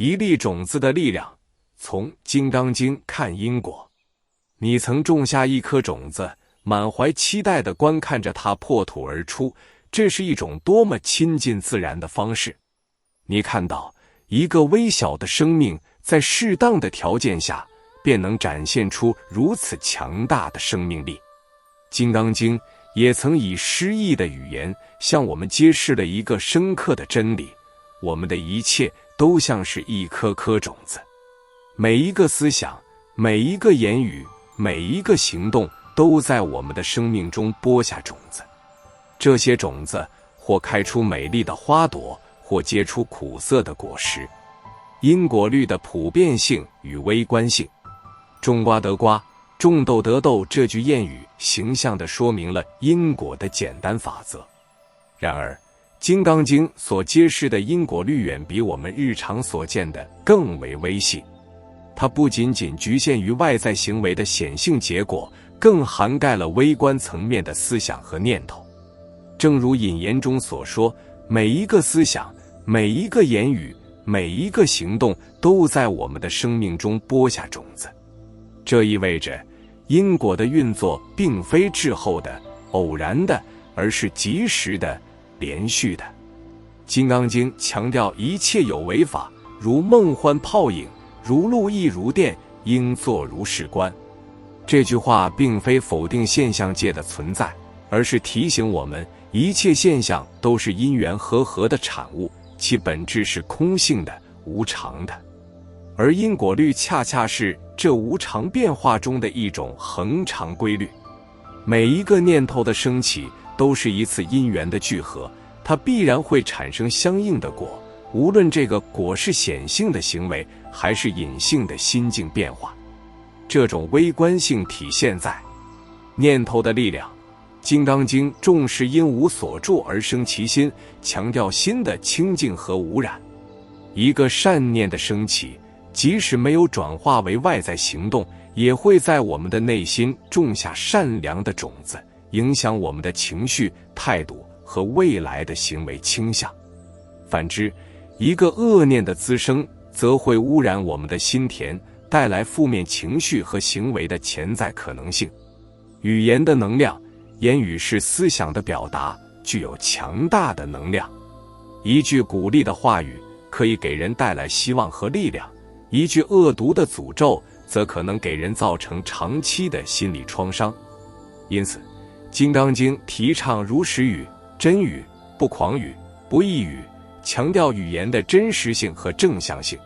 一粒种子的力量，从《金刚经》看因果。你曾种下一颗种子，满怀期待地观看着它破土而出，这是一种多么亲近自然的方式。你看到一个微小的生命在适当的条件下便能展现出如此强大的生命力。《金刚经》也曾以诗意的语言向我们揭示了一个深刻的真理：我们的一切都像是一颗颗种子，每一个思想，每一个言语，每一个行动都在我们的生命中播下种子。这些种子或开出美丽的花朵，或结出苦涩的果实。因果律的普遍性与微观性。种瓜得瓜，种豆得豆，这句谚语形象地说明了因果的简单法则。然而，《金刚经》所揭示的因果律远比我们日常所见的更为微细。它不仅仅局限于外在行为的显性结果，更涵盖了微观层面的思想和念头。正如引言中所说，每一个思想，每一个言语，每一个行动都在我们的生命中播下种子。这意味着因果的运作并非滞后的、偶然的，而是及时的、连续的。《金刚经》强调一切有为法，如梦幻泡影，如露亦如电，应作如是观。这句话并非否定现象界的存在，而是提醒我们，一切现象都是因缘和合的产物，其本质是空性的、无常的。而因果律恰恰是这无常变化中的一种恒常规律。每一个念头的升起都是一次因缘的聚合，它必然会产生相应的果，无论这个果是显性的行为，还是隐性的心境变化。这种微观性体现在念头的力量。《金刚经》重视因无所住而生其心，强调心的清净和无染。一个善念的升起，即使没有转化为外在行动，也会在我们的内心种下善良的种子，影响我们的情绪、态度和未来的行为倾向。反之，一个恶念的滋生，则会污染我们的心田，带来负面情绪和行为的潜在可能性。语言的能量，言语是思想的表达，具有强大的能量。一句鼓励的话语可以给人带来希望和力量，一句恶毒的诅咒则可能给人造成长期的心理创伤。因此，《金刚经》提倡如实语、真语、不诳语、不异语，强调语言的真实性和正向性。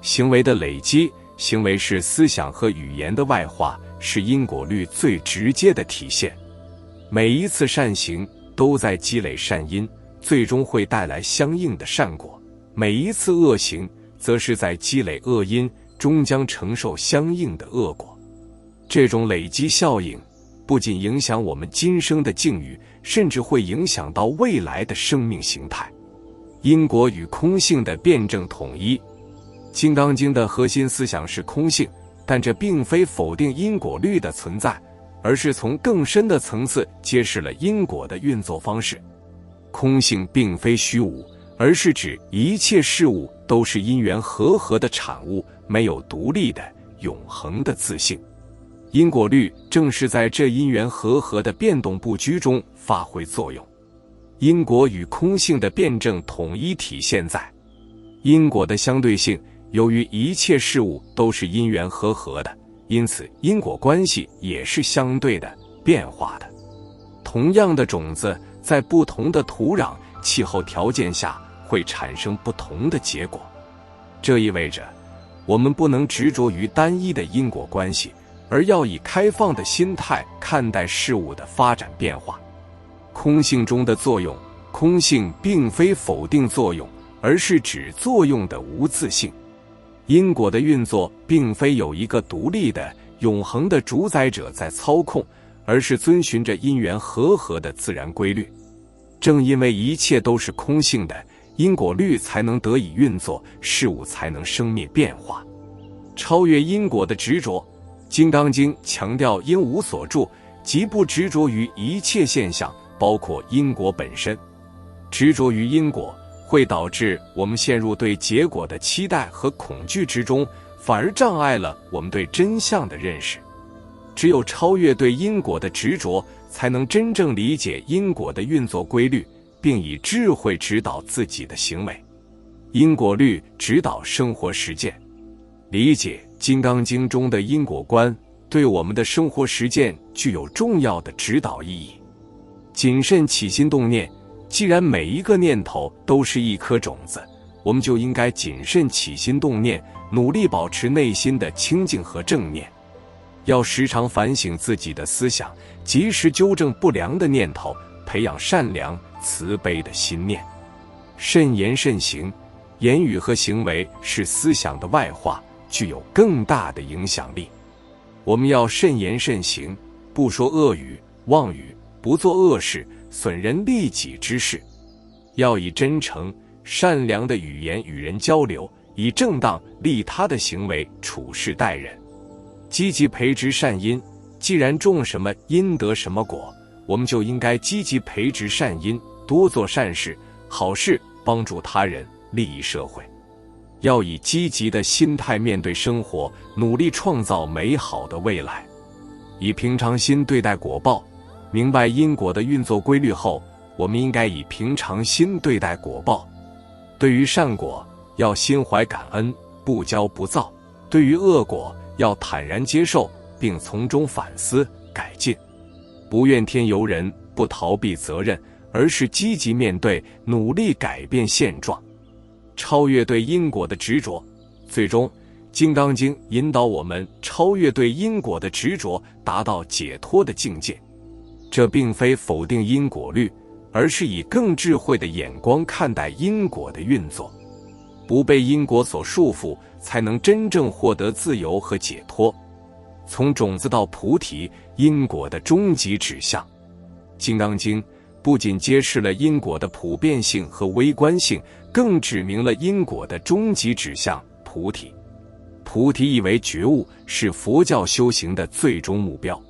行为的累积，行为是思想和语言的外化，是因果律最直接的体现。每一次善行都在积累善因，最终会带来相应的善果；每一次恶行则是在积累恶因，终将承受相应的恶果。这种累积效应不仅影响我们今生的境遇，甚至会影响到未来的生命形态。因果与空性的辩证统一。《金刚经》的核心思想是空性，但这并非否定因果律的存在，而是从更深的层次揭示了因果的运作方式。空性并非虚无，而是指一切事物都是因缘和合的产物，没有独立的、永恒的自性。因果律正是在这因缘和合的变动不居中发挥作用。因果与空性的辩证统一体现在因果的相对性。由于一切事物都是因缘和合的，因此因果关系也是相对的、变化的。同样的种子在不同的土壤、气候条件下会产生不同的结果。这意味着我们不能执着于单一的因果关系，而要以开放的心态看待事物的发展变化。空性中的作用，空性并非否定作用，而是指作用的无自性。因果的运作并非有一个独立的、永恒的主宰者在操控，而是遵循着因缘和合的自然规律。正因为一切都是空性的，因果律才能得以运作，事物才能生灭变化。超越因果的执着，《金刚经》强调因无所住，即不执着于一切现象，包括因果本身。执着于因果会导致我们陷入对结果的期待和恐惧之中，反而障碍了我们对真相的认识。只有超越对因果的执着，才能真正理解因果的运作规律，并以智慧指导自己的行为。因果律指导生活实践。理解《金刚经》中的因果观，对我们的生活实践具有重要的指导意义。谨慎起心动念，既然每一个念头都是一颗种子，我们就应该谨慎起心动念，努力保持内心的清净和正念。要时常反省自己的思想，及时纠正不良的念头，培养善良慈悲的心念。慎言慎行，言语和行为是思想的外化，具有更大的影响力。我们要慎言慎行，不说恶语妄语，不做恶事损人利己之事。要以真诚善良的语言与人交流，以正当利他的行为处事待人。积极培植善因，既然种什么因得什么果，我们就应该积极培植善因，多做善事好事，帮助他人，利益社会。要以积极的心态面对生活，努力创造美好的未来。以平常心对待果报，明白因果的运作规律后，我们应该以平常心对待果报。对于善果，要心怀感恩，不骄不躁；对于恶果，要坦然接受，并从中反思改进。不怨天尤人，不逃避责任，而是积极面对，努力改变现状。超越对因果的执着，最终《金刚经》引导我们超越对因果的执着，达到解脱的境界。这并非否定因果律，而是以更智慧的眼光看待因果的运作。不被因果所束缚，才能真正获得自由和解脱。从种子到菩提，因果的终极指向。《金刚经》不仅揭示了因果的普遍性和微观性，更指明了因果的终极指向菩提。菩提意为觉悟，是佛教修行的最终目标。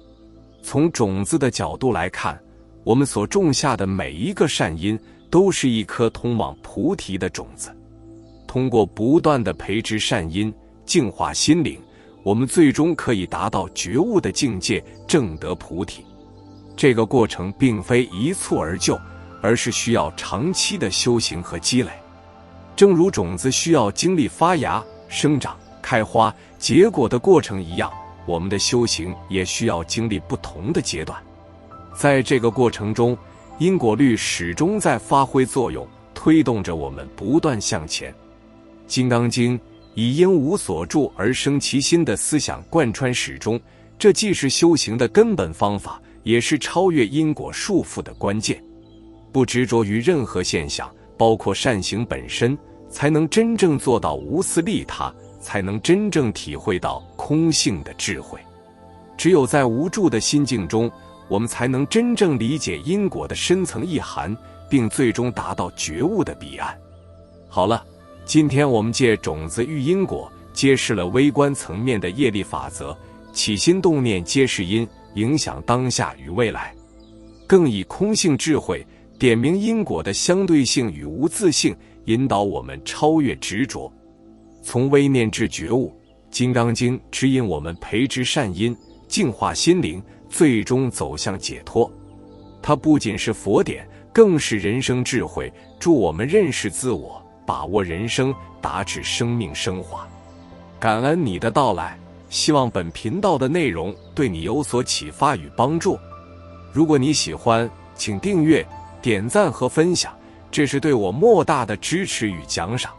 从种子的角度来看，我们所种下的每一个善因，都是一颗通往菩提的种子。通过不断的培植善因，净化心灵，我们最终可以达到觉悟的境界，证得菩提。这个过程并非一蹴而就，而是需要长期的修行和积累。正如种子需要经历发芽、生长、开花、结果的过程一样，我们的修行也需要经历不同的阶段。在这个过程中，因果律始终在发挥作用，推动着我们不断向前。《金刚经》以因无所住而生其心的思想贯穿始终，这既是修行的根本方法，也是超越因果束缚的关键。不执着于任何现象，包括善行本身，才能真正做到无私利他，才能真正体会到空性的智慧。只有在无助的心境中，我们才能真正理解因果的深层意涵，并最终达到觉悟的彼岸。好了，今天我们借种子喻因果，揭示了微观层面的业力法则，起心动念皆是因，影响当下与未来。更以空性智慧点明因果的相对性与无自性，引导我们超越执着。从微念至觉悟，《金刚经》指引我们培植善因，净化心灵，最终走向解脱。它不仅是佛典，更是人生智慧，助我们认识自我，把握人生，达至生命升华。感恩你的到来，希望本频道的内容对你有所启发与帮助。如果你喜欢，请订阅、点赞和分享，这是对我莫大的支持与奖赏。